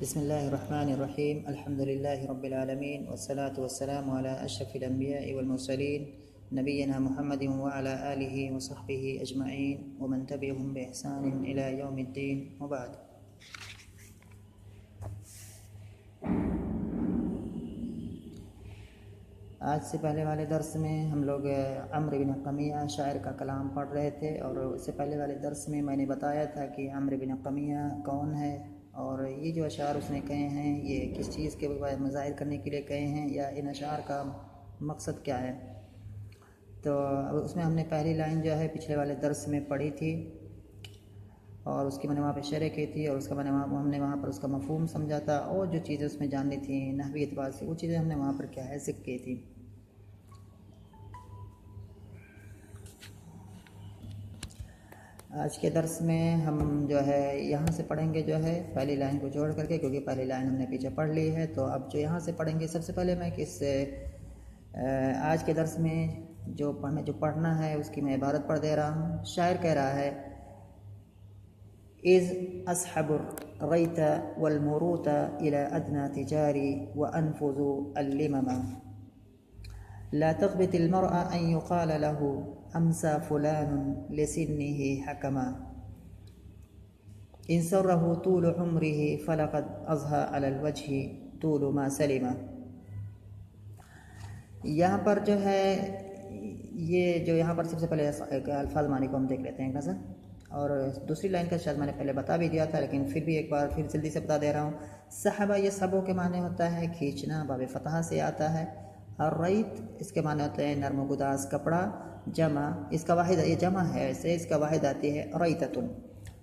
बिस्मिल्लाहिर्रहमानिर्रहीम अल्हम्दुलिल्लाहि रब्बिल आलमीन वस्सलातु वस्सलामु अला अशरफिल अंबिया'i वल मुरसलीन नबिय्यिना मुहम्मदिन व अला आलिहि व सहबिहि अजमईन व मन तबिअहुम बि ihsaनिन इला यौमिद्दीन व बाद। आज से पहले वाले दर्स में हम लोग अम्र बिन क़मिया शायर का कलाम पढ़ रहे थे और उससे पहले वाले दर्स में मैंने बताया था कि अम्र बिन क़मिया कौन है और ये जो अशार उसने कहे हैं ये किस चीज़ के मज़ाहिर करने के लिए कहे हैं या इन अशार का मकसद क्या है। तो उसमें हमने पहली लाइन जो है पिछले वाले दर्स में पढ़ी थी और उसकी मैंने वहाँ पे शरह की थी और उसका हमने वहाँ पर उसका मफ़हूम समझा था और जो चीज़ें उसमें जाननी थी नहवी एतबार से वो चीज़ें हमने वहाँ पर क्या है ज़िक्र की थी। आज के दर्स में हम जो है यहाँ से पढ़ेंगे जो है पहली लाइन को जोड़ करके, क्योंकि पहली लाइन हमने पीछे पढ़ ली है। तो अब जो यहाँ से पढ़ेंगे सबसे पहले मैं आज के दर्स में जो पढ़ना है उसकी मैं इबारत पढ़ दे रहा हूँ। शायर कह रहा है इज़ अस्हबुर गैता वल मुरूता इला अदना तिजारी व अनफुज़ु अल्लिममा ला तग़बितिल मरअ अन युक़ाल लहु अमसा फुलान लिसिन्निही हकमा इन सर्रहु तूलु उम्रिही फलक़द अज़हा अलल वजहि तूलु मा सलिमा। यहाँ पर जो है ये जो यहाँ पर सबसे पहले अल्फाज मानी को हम देख लेते हैं कैसा, और दूसरी लाइन का शायद मैंने पहले बता भी दिया था लेकिन फिर भी एक बार फिर जल्दी से बता दे रहा हूँ। सहबा ये सबों के माने होता है खींचना, बाब फतहा से आता है। और रईत इसके माने होते हैं नरम गुदास कपड़ा। जमा इसका वाहिद ये जमा है ऐसे इसका वाहिद आती है रईततुन।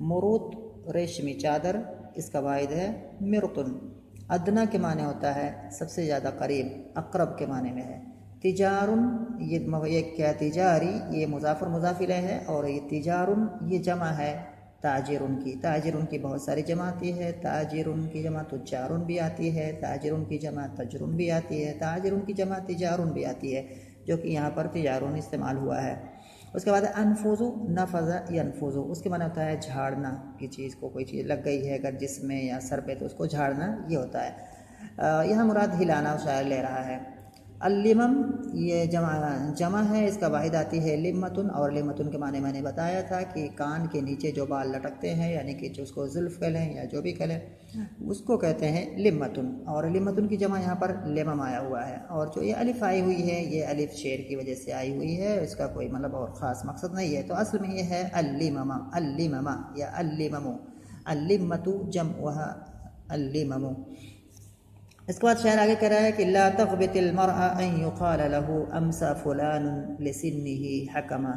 मुरूत रेशमी चादर इसका वाहिद है मिरतुन। अदना के माने होता है सबसे ज़्यादा करीब, अकरब के माने में है। तिजारुन ये क्या तिजारी ये मुजाफर मुजाफिल है और ये तिजारुन ये जमा है ताजिरुन की। ताजिरुन की बहुत सारी जमा आती है। ताजिरुन की जमा तुजारुन भी आती है, ताजिरुन की जमा तजरुन भी आती है, ताजिरुन की जमा तिजारुन भी आती है, जो कि यहाँ पर तिजारुन इस्तेमाल हुआ है। उसके बाद अनफुज़ु नफ़ज़ा यनफुज़ु उसके माने होता है झाड़ना की चीज़ को, कोई चीज़ लग गई है अगर जिसमें या सर पे तो उसको झाड़ना ये होता है। यहाँ मुराद हिलाना शायर ले रहा है। अल्लिमम ये जमा है इसका वाहिद आती है लिम्मतुन, और लिम्मतुन के माने मैंने बताया था कि कान के नीचे जो बाल लटकते हैं यानी कि जो उसको जुल्फ़ कह लें या जो भी कह लें उसको कहते हैं लिम्मतुन। और लिम्मतुन की जमा यहाँ पर लिमम आया हुआ है और जो ये अलिफ आई हुई है ये अलिफ शेर की वजह से आई हुई है, इसका कोई मतलब और ख़ास मकसद नहीं है। तो असल में ये है अल्लिममा अल्लिममा या अल्लिममु, अल्लिम्मतु जमअहा अल्लिममु। इसके बाद शायर आगे कह रहा है कि ला तग़बितिल मरअ अन युक़ाल लहु अमसा फुलान लिसिन्निही हकमा।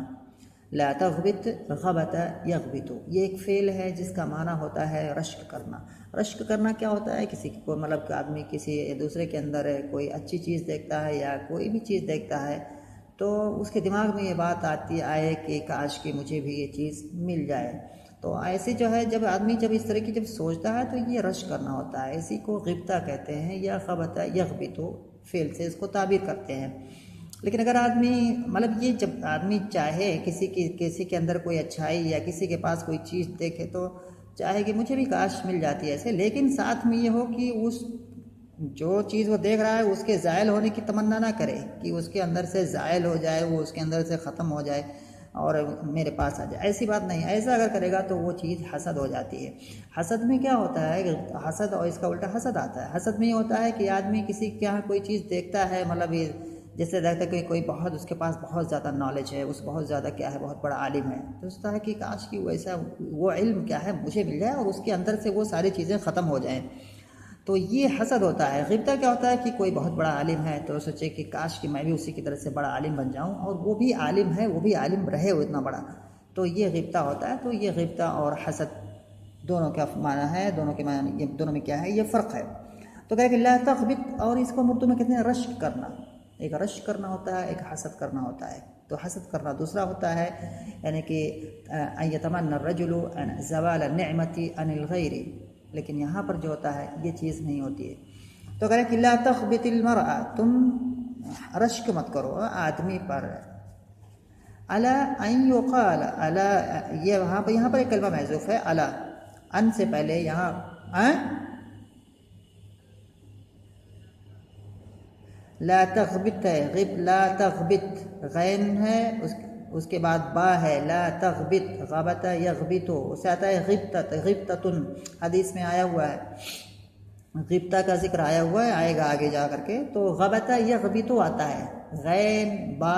ला तग़बित ग़बता यग़बितु ये एक फ़ेल है जिसका माना होता है रश्क करना। रश्क करना क्या होता है, किसी को मतलब कि आदमी किसी दूसरे के अंदर कोई अच्छी चीज़ देखता है या कोई भी चीज़ देखता है तो उसके दिमाग में ये बात आती आए कि काश कि मुझे भी ये चीज़ मिल जाए। तो ऐसे जो है जब आदमी जब इस तरह की जब सोचता है तो ये रश करना होता है, इसी को गिब्ता कहते हैं या ग़बता यग़बितु फ़ेल से इसको ताबीर करते हैं। लेकिन अगर आदमी मतलब ये जब आदमी चाहे किसी के अंदर कोई अच्छाई या किसी के पास कोई चीज़ देखे तो चाहे कि मुझे भी काश मिल जाती है ऐसे, लेकिन साथ में ये हो कि उस जो चीज़ वो देख रहा है उसके ज़ायल होने की तमन्ना ना करे कि उसके अंदर से ज़ायल हो जाए, वो उसके अंदर से ख़त्म हो जाए और मेरे पास आ जाए, ऐसी बात नहीं। ऐसा अगर करेगा तो वो चीज़ हसद हो जाती है। हसद में क्या होता है, हसद और इसका उल्टा हसद आता है। हसद में ये होता है कि आदमी किसी के यहाँ कोई चीज़ देखता है, मतलब ये जैसे देखता है कि कोई बहुत उसके पास बहुत ज़्यादा नॉलेज है, उस बहुत ज़्यादा क्या है बहुत बड़ा आलिम है, तो सोचता है कि काश कि वैसा वो इल्म क्या है मुझे मिल जाए और उसके अंदर से वो सारी चीज़ें ख़त्म हो जाएँ। तो ये हसद होता है। गिब्ता क्या होता है कि कोई बहुत बड़ा आलिम है तो सोचे कि काश कि मैं भी उसी की तरह से बड़ा आलिम बन जाऊं और वो भी आलिम है, वो भी आलिम रहे वो इतना बड़ा, तो ये गिब्ता होता है। तो ये गिब्ता और हसद दोनों का माना है, दोनों के माना ये दोनों में क्या है ये फ़र्क है। तो कहे कि ला तग़बित, और इसको उर्दू में कहते हैं रश्क करना। एक रश्क करना होता है, एक हसद करना होता है। तो हसद करना दूसरा होता है, यानी कि अन यतमन्ना रजुलु अन ज़वाल निअमति अनिल गैरि, लेकिन यहाँ पर जो होता है ये चीज़ नहीं होती है। तो कह कि ला तग़बितिल मरअ तुम रश्क मत करो आदमी पर। अला अन युक़ाल, अला ये यहाँ पर एक कलमा महज़ूफ़ है, अला अन से पहले यहाँ ला तग़बित है, गिब ला तग़बित, गैन है, उसके बाद बा है, ला तग़बित, गबत यग़बितु, उससे आता है गिब्तत, गिब्ततुन, हदीस में आया हुआ है, गिब्ता का जिक्र आया हुआ है, आएगा आगे जा करके। तो गबत यग़बितु आता है, गैन बा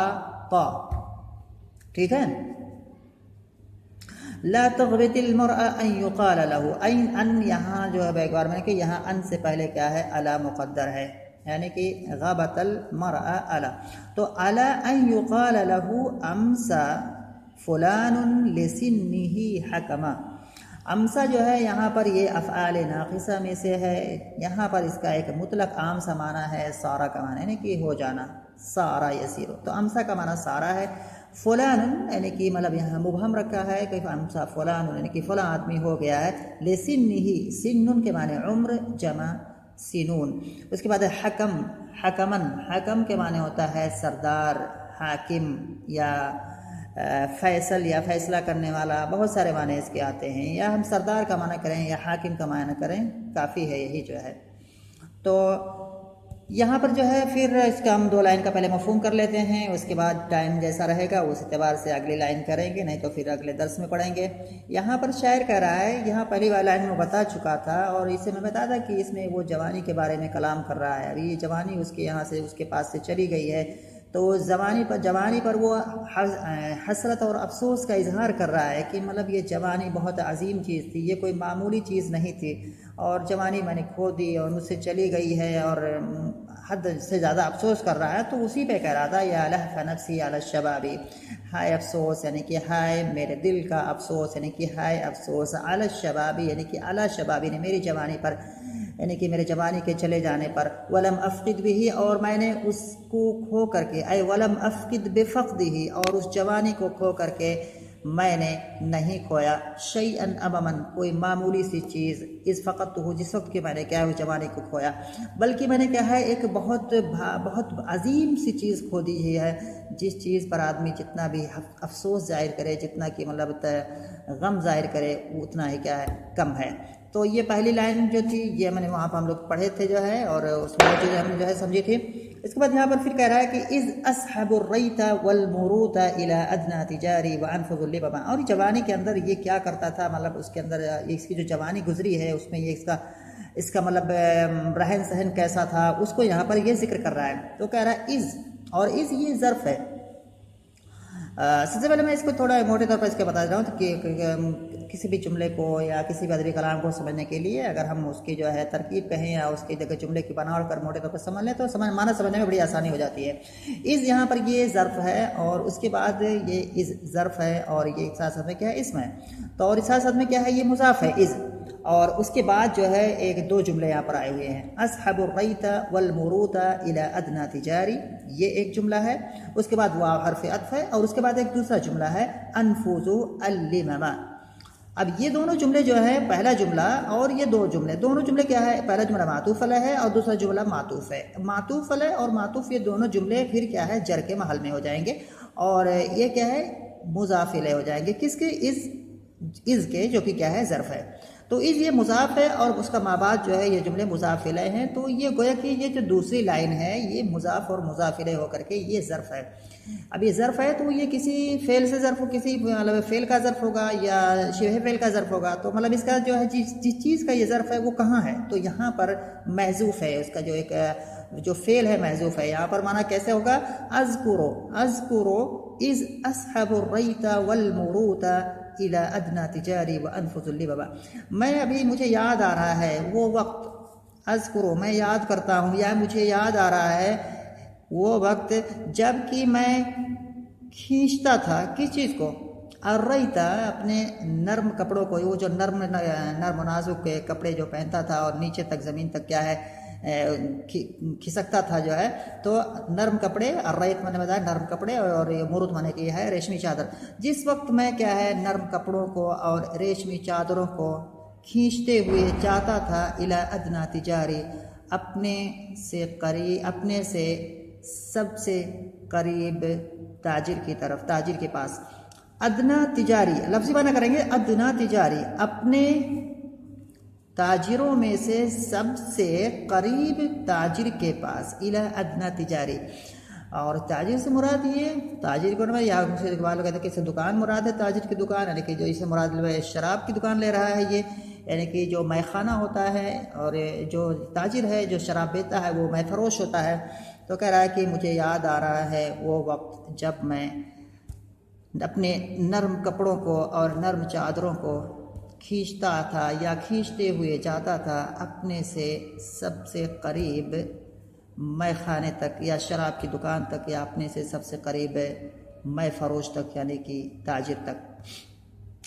ता, ठीक है। ला तग़बितिल मरअ अन युक़ाल लहू, अन यहाँ जो है एक बार मैंने कि यहाँ अन से पहले क्या है, अला मुक़द्दर है, यानी कि गबतल मरअ अला, तो अला अन युक़ाल लहू अम्सा फुलानुन लिसिन्निही हकमा। अम्सा जो है यहाँ पर ये अफ़आल नाक़िसा में से है, यहाँ पर इसका एक मुतलक आम सा माना है सारा का माना, यानी कि हो जाना, सारा यसीरो, तो अम्सा का माना सारा है। फ़ुलान यानी कि मतलब यहाँ मुबहम रखा है कि अम्सा फ़ुलान यानी कि फ़लाँ आदमी हो गया है, लिसिन्निही, सिन्नुन के माने उम्र जमा सिनून। उसके बाद है हकम, हकमन, हकम के माने होता है सरदार, हाकिम या फैसल या फैसला करने वाला, बहुत सारे माने इसके आते हैं, या हम सरदार का माना करें या हाकिम का माना करें, काफ़ी है यही जो है। तो यहाँ पर जो है फिर इसका हम 2 लाइन का पहले मफ़हूम कर लेते हैं, उसके बाद टाइम जैसा रहेगा उस एतबार से अगली लाइन करेंगे, नहीं तो फिर अगले दर्स में पढ़ेंगे। यहाँ पर शायर कह रहा है, यहाँ पहली वाली लाइन में बता चुका था और इसे मैं बता था कि इसमें वो जवानी के बारे में कलाम कर रहा है। अभी ये जवानी उसके यहाँ से उसके पास से चली गई है, तो जवानी पर वो हसरत और अफसोस का इजहार कर रहा है कि मतलब ये जवानी बहुत अजीम चीज़ थी, ये कोई मामूली चीज़ नहीं थी, और जवानी मैंने खो दी और मुझसे चली गई है और हद से ज़्यादा अफसोस कर रहा है। तो उसी पे कह रहा था, या लहफ़ नफ्सी अला शबाबी, हाय अफसोस यानी कि हाय मेरे दिल का अफसोस, यानी कि हाय अफसोस, अला शबाबी यानी कि अला शबाबी ने मेरी जवानी पर, यानी कि मेरे जवानी के चले जाने पर, वलम अफ़क़िद बिही, और मैंने उसको खो करके, अय वलम अफ़क़िद बिफ़क़दिही, और उस जवानी को खो करके मैंने नहीं खोया, शैअन अममन, कोई मामूली सी चीज़, इस फ़क़त तो जिस वक्त के मैंने क्या है उस जवानी को खोया, बल्कि मैंने क्या है एक बहुत अजीम सी चीज़ खो दी है, जिस चीज़ पर आदमी जितना भी अफसोस ज़ाहिर करे, जितना कि मतलब गम ज़ाहिर करे, उतना ही क्या है कम है। तो ये पहली लाइन जो थी ये मैंने वहाँ पर हम लोग पढ़े थे जो है, और उसमें चीज़ें हमने जो है समझी थी। इसके बाद यहाँ पर फिर कह रहा है कि इज़ असहबुर रईता वल मुरूता इला अदना तिजारी व अनफुज़ुल लिबाबा, और जवानी के अंदर ये क्या करता था, मतलब उसके अंदर इसकी जो जवानी गुजरी है उसमें ये इसका मतलब रहन सहन कैसा था, उसको यहाँ पर ये जिक्र कर रहा है। तो कह रहा है इज़, और इज़ ये ज़र्फ़ है। सबसे पहले मैं इसको थोड़ा मोटे तौर पर इसके बता दे रहा हूँ, तो कि किसी भी जुमले को या किसी भी अदबी कलाम को समझने के लिए अगर हम उसकी जो है तरकीब कहें या उसकी जगह जुमले की बनावट कर मोटे तौर पर समझ लें तो माना समझने में बड़ी आसानी हो जाती है। इज़ यहाँ पर ये ज़र्फ़ है, और उसके बाद ये इज़ ज़र्फ़ है, और ये एक साथ में क्या है इसमें, तो और इस साथ में क्या है ये मुज़ाफ़ है इज़, और उसके बाद जो है एक 2 जुमले यहाँ पर आए हुए हैं, असहबुर रईता वल मुरूता इला अदना तिजारी, ये एक जुमला है, उसके बाद वाव हर्फ़ अत्फ़ है, और उसके बाद एक दूसरा जुमला है अनफुज़ु अल-लिममा। अब ये दोनों जुमले जो है, पहला जुमला और ये दोनों जुमले क्या है, पहला जुमला मातूफ़ अलैह है और दूसरा जुमला मातूफ़ है। मातूफ़ अलैह और मातूफ़ ये दोनों जुमले फिर क्या है जर के महल में हो जाएंगे, और ये क्या है मुज़ाफ़ इलैह हो जाएंगे, किसके, इज़ के, जो कि क्या है ज़र्फ़ है। तो इज़ ये मुज़ाफ़ है और उसका माबाद जो है ये जुमले मुज़ाफ़ इलैह हैं। तो ये गोया कि ये जो दूसरी लाइन है ये मुज़ाफ़ और मुज़ाफ़ इलैह होकर के ये ज़र्फ़ है। अब ये ज़र्फ़ है तो ये किसी फ़ेल से ज़र्फ़, किसी मतलब फ़ेल का ज़र्फ़ होगा या शिबह फ़ेल का ज़र्फ़ होगा, तो मतलब इसका जो है जिस चीज़ का ये ज़र्फ़ है वो कहाँ है, तो यहाँ पर महज़ूफ़ है, उसका जो एक जो फ़ेल है महज़ूफ़ है। यहाँ पर माना कैसे होगा, अज़कुरो इज़ असहबुर रईता वल मुरूता इला अदना तिजारी व अनफुज़ुल लिबाबा, मैं अभी मुझे याद आ रहा है वो वक्त, अज़कुरो मैं याद करता हूँ या मुझे याद आ रहा है वो वक्त जबकि मैं खींचता था किस चीज़ को, अर्रईता अपने नर्म कपड़ों को, वो जो नर्म नाजुक कपड़े जो पहनता था और नीचे तक ज़मीन तक क्या है खिसकता था जो है, तो नर्म कपड़े, अर्रईत मैंने बताया नर्म कपड़े, और ये मुरुत माने की है रेशमी चादर। जिस वक्त मैं क्या है नर्म कपड़ों को और रेशमी चादरों को खींचते हुए जाता था इला अदना तिजारी, अपने से सबसे करीब ताजिर की तरफ, ताजिर के पास। अदना तिजारी लफ्ज़ी माना करेंगे, अदना तिजारी अपने ताजिरों में से सबसे करीब ताजिर के पास, इला अदना तिजारी। और ताजिर से मुराद ये ताजिर को ना या कहते हैं कि दुकान मुराद है, ताजिर की दुकान, यानी कि जो इसे मुराद शराब की दुकान ले रहा है ये, यानी कि जो मैखाना होता है, और जो ताजिर है जो शराब बेचता है वो मै फरोश होता है। तो कह रहा है कि मुझे याद आ रहा है वो वक्त जब मैं अपने नर्म कपड़ों को और नर्म चादरों को खींचता था या खींचते हुए जाता था अपने से सबसे करीब मै खाने तक या शराब की दुकान तक, या अपने से सबसे करीब मै फरोश तक, यानी कि ताजिर तक।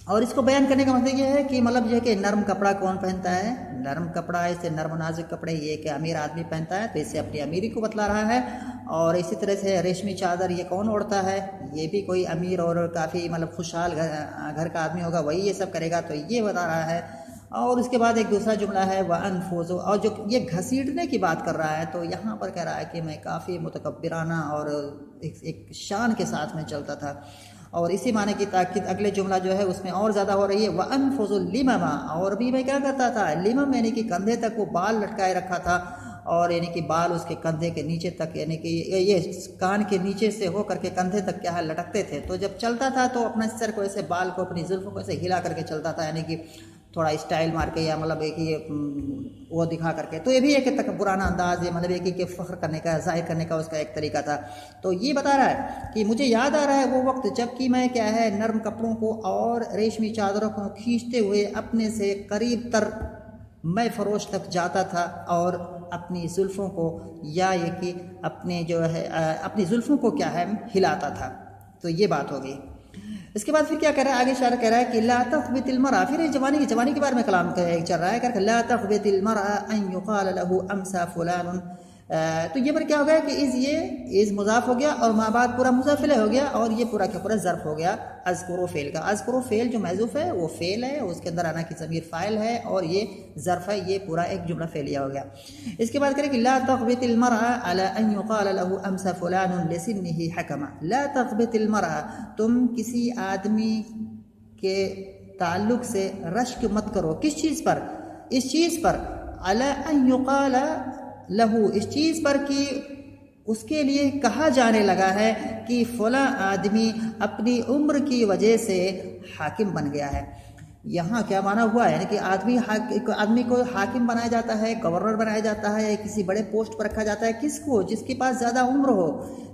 और इसको बयान करने का मतलब ये है कि मतलब ये है कि नरम कपड़ा कौन पहनता है, नरम कपड़ा, ऐसे नरम नाजुक कपड़े ये कि अमीर आदमी पहनता है, तो इसे अपनी अमीरी को बतला रहा है। और इसी तरह से रेशमी चादर ये कौन ओढ़ता है, ये भी कोई अमीर और काफ़ी मतलब खुशहाल घर का आदमी होगा, वही ये सब करेगा, तो ये बता रहा है। और उसके बाद एक दूसरा जुमला है वह अनफोजो, और जो ये घसीटने की बात कर रहा है, तो यहाँ पर कह रहा है कि मैं काफ़ी मुतकब्बिराना और एक शान के साथ में चलता था। और इसी माने की ताकीद अगले जुमला जो है उसमें और ज़्यादा हो रही है, वह अनफुजुल लिममा, और भी मैं क्या करता था, लिमम यानी कि कंधे तक वो बाल लटकाए रखा था, और यानी कि बाल उसके कंधे के नीचे तक, यानी कि ये कान के नीचे से हो करके कंधे तक क्या है लटकते थे। तो जब चलता था तो अपने सर को ऐसे, बाल को अपनी जुल्फ़ों को ऐसे हिला करके चलता था, यानी कि थोड़ा स्टाइल मार के, या मतलब एक ये वो दिखा करके। तो ये भी एक तकब्बुराना अंदाज है, मतलब एक ही के फ़ख्र करने का, ज़ाहिर करने का उसका एक तरीका था। तो ये बता रहा है कि मुझे याद आ रहा है वो वक्त जबकि मैं क्या है नर्म कपड़ों को और रेशमी चादरों को खींचते हुए अपने से करीब तर मैं फरोश तक जाता था, और अपनी जुल्फ़ों को, या ये कि अपने जो है अपनी जुल्फ़ों को क्या है हिलाता था। तो ये बात हो गई। इसके बाद फिर क्या कह रहा है, आगे शायर कह रहा है कि ला तख़बितिल मरअ, फिर जवानी के बारे में कलाम चल रहा है, कह ला तख़बितिल मरअ अन युक़ाल लहू अमसा फुलान। तो ये पर क्या हो गया कि इज़ मुज़ाफ़ हो गया, और माँ बाद पूरा मुज़ाफ़ इलैह हो गया, और ये पूरा क्या पूरा ज़र्फ़ हो गया अज़कुरु फ़ेल का। अज़कुरु फ़ेल जो महज़ूफ़ है वो फ़ेल है, उसके अंदर आना की ज़मीर फ़ाइल है, और ये ज़र्फ़ है, ये पूरा एक जुमला फ़ेलिया हो गया। इसके बाद करें कि ला तख़बितिल मरअ अला अन युक़ाल लहू अमसा फुलान लिसिन्निही हकमा। ला तख़बितिल मरअ, तुम किसी आदमी के ताल्लुक़ से रश्क मत करो। किस चीज़ पर, इस चीज़ पर, अला अन युक़ाल लहू, इस चीज़ पर कि उसके लिए कहा जाने लगा है कि फला आदमी अपनी उम्र की वजह से हाकिम बन गया है। यहाँ क्या माना हुआ है, यानी कि आदमी को हाकिम बनाया जाता है, गवर्नर बनाया जाता है, किसी बड़े पोस्ट पर रखा जाता है, किसको, जिसके पास ज़्यादा उम्र हो,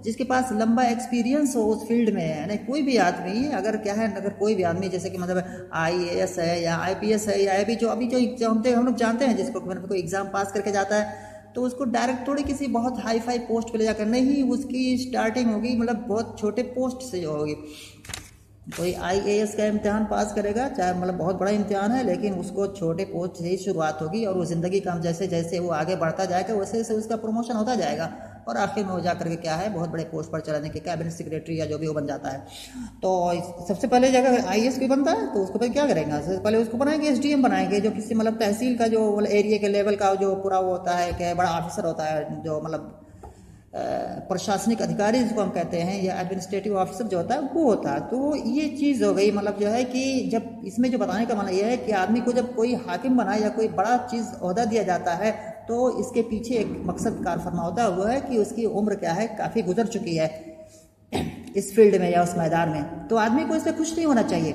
जिसके पास लंबा एक्सपीरियंस हो उस फील्ड में। यानी कोई भी आदमी अगर क्या है, अगर कोई भी आदमी जैसे कि मतलब IAS है या IPS है या अभी जो हम लोग जानते हैं, जिसको कोई एग्ज़ाम पास करके जाता है, तो उसको डायरेक्ट थोड़ी किसी बहुत हाई फाई पोस्ट पे ले जाकर नहीं, उसकी स्टार्टिंग होगी मतलब बहुत छोटे पोस्ट से जो होगी। कोई IAS का इम्तिहान पास करेगा, चाहे मतलब बहुत बड़ा इम्तिहान है, लेकिन उसको छोटे पोस्ट से ही शुरुआत होगी, और वो ज़िंदगी का जैसे जैसे वो आगे बढ़ता जाएगा वैसे वैसे उसका प्रमोशन होता जाएगा, और आखिर में वो जा करके क्या है बहुत बड़े पोस्ट पर चलाने के कैबिनेट सेक्रेटरी या जो भी वो बन जाता है। तो सबसे पहले जगह IAS भी बनता है तो उसको पहले क्या करेंगे, सबसे पहले उसको बनाएंगे SDM बनाएंगे, जो किसी मतलब तहसील का जो एरिया के लेवल का जो पूरा वो होता है, क्या बड़ा ऑफिसर होता है, जो मतलब प्रशासनिक अधिकारी जिसको हम कहते हैं, या एडमिनिस्ट्रेटिव ऑफिसर जो होता है वो होता है। तो ये चीज़ हो गई, मतलब जो है कि जब इसमें जो बताने का मतलब यह है कि आदमी को जब कोई हाकिम बनाए या कोई बड़ा चीज़ ओहदा दिया जाता है, तो इसके पीछे एक मकसद कार फरमा होता है, वो है कि उसकी उम्र क्या है काफ़ी गुजर चुकी है इस फील्ड में या उस मैदान में। तो आदमी को इससे खुश नहीं होना चाहिए।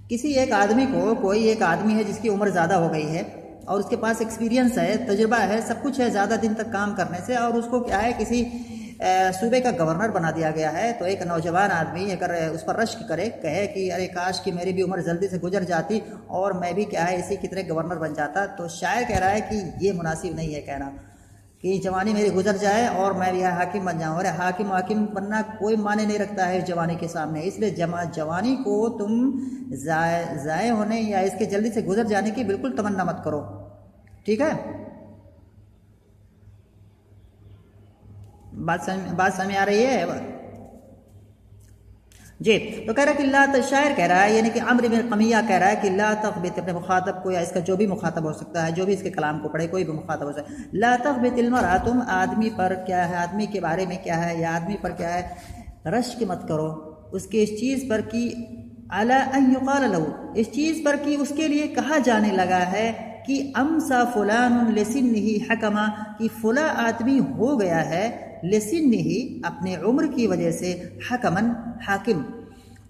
किसी एक आदमी को, कोई एक आदमी है जिसकी उम्र ज़्यादा हो गई है और उसके पास एक्सपीरियंस है, तजुर्बा है, सब कुछ है ज़्यादा दिन तक काम करने से, और उसको क्या है किसी सूबे का गवर्नर बना दिया गया है, तो एक नौजवान आदमी अगर उस पर रश्क करे, कहे कि अरे काश कि मेरी भी उम्र जल्दी से गुजर जाती और मैं भी क्या है इसी की तरह गवर्नर बन जाता, तो शायर कह रहा है कि ये मुनासिब नहीं है कहना कि जवानी मेरी गुजर जाए और मैं भी हाकिम बन जाऊँ। अरे हाकिम बनना कोई माने नहीं रखता है जवानी के सामने, इसलिए जवानी को तुम ज़ाय होने या इसके जल्दी से गुजर जाने की बिल्कुल तमन्ना मत करो, ठीक है। बात समझ आ रही है जी। तो कह रहा है कि ला, शायर कह रहा है, यानी कि अम्र बिन कमिया कह रहा है कि ला तख़बित, अपने मुखातब को या इसका जो भी मुखातब हो सकता है, जो भी इसके कलाम को पढ़े कोई भी मुखातब हो सकता है, ला तख़बितिल मरअ, तुम आदमी पर क्या है, आदमी के बारे में क्या है या आदमी पर क्या है रश्क मत करो, उसके इस चीज़ पर कि अला अन युक़ाल लहू, इस चीज़ पर कि उसके लिए कहा जाने लगा है कि अमसा फुलान लिसिन्निही हकमा, कि फुला आदमी हो गया है लिसिन्निही अपने उम्र की वजह से हकमन हाकिम।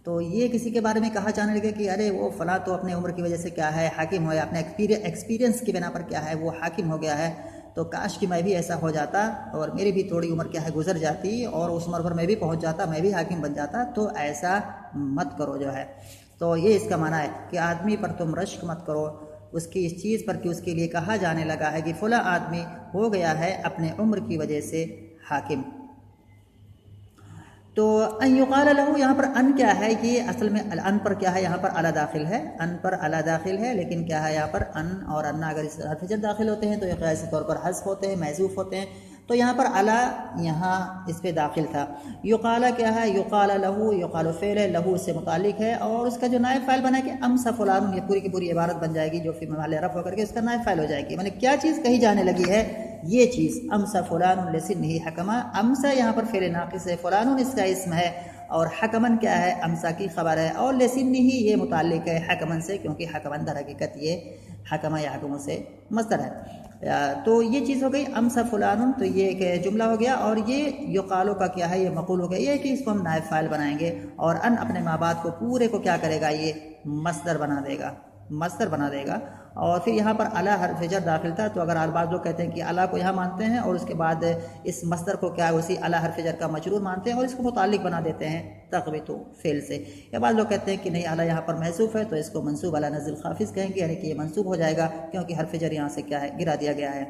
तो ये किसी के बारे में कहा जाने लगे कि अरे वो फला तो अपने उम्र की वजह से क्या है हाकिम हो, या अपने एक्सपीरियंस की बिना पर क्या है वो हाकिम हो गया है। तो काश कि मैं भी ऐसा हो जाता और मेरी भी थोड़ी उम्र क्या है गुजर जाती और उस उम्र पर मैं भी पहुंच जाता, मैं भी हाकिम बन जाता। तो ऐसा मत करो जो है। तो ये इसका माना है कि आदमी पर तुम रश्क मत करो उसकी इस चीज़ पर कि उसके लिए कहा जाने लगा है कि फला आदमी हो गया है अपने उम्र की वजह से हाकिम। तो अन युक़ाल लहू, यहाँ पर अन क्या है कि असल में अन पर क्या है, यहाँ पर अला दाखिल है, अन पर अला दाखिल है, लेकिन क्या है यहाँ पर अन और अन्ना अगर इस हर्फ जर दाखिल होते हैं तो ये क़यासी तौर पर हज़्फ़ होते हैं, महज़ूफ़ होते हैं। तो यहाँ पर अला यहाँ इस पे दाखिल था। युक़ाला क्या है, युक़ाल लहू, युक़ाल फ़ेल है, लहू से मुतालिक है और उसका जो नायब फ़ाइल बना कि अमसा फ़ुलान, ये पूरी की पूरी इबारत बन जाएगी जो फिर महल रफ़ होकर के उसका नायब फ़ाइल हो जाएगी। मैंने क्या चीज़ कही जाने लगी है, ये चीज़ अमसा फ़ुलान लिसिन्निही हकमा। अमसा यहाँ पर फ़ेल नाक़िस है, फ़ुलान इसका इस्म है और हकमन क्या है अमसा की ख़बर है, और लिसिन्निही ये मुताल्लिक है हकमन से, क्योंकि हकमन दर हकीकत ये हकमा या हकमों से मस्दर है। तो ये चीज़ हो गई अमसा फ़ुलान, तो ये एक जुमला हो गया। और ये युक़ालो का क्या है, ये मक़ूल हो गया, ये कि इसको हम नायब फ़ाइल बनाएंगे और अन अपने माँ बाप को पूरे को क्या करेगा, ये मस्दर बना देगा, मस्दर बना देगा। और फिर यहाँ पर अला हर्फ जर दाखिल था, तो अगर अलबाज़ लोग कहते हैं कि अला को यहाँ मानते हैं और उसके बाद इस मस्दर को क्या है उसी अला हर्फ जर का मजरूर मानते हैं और इसको मुताल्लिक बना देते हैं तक़वीतु फ़ेल से। या बाद लोग कहते हैं कि नहीं अला यहाँ पर महसूफ़ है तो इसको मंसूब अला नज़िल खाफिज़ कहेंगे, यानी कि ये मंसूब हो जाएगा क्योंकि हर्फ जर यहाँ से क्या है गिरा दिया गया है।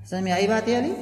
समझ में आई बात है अली?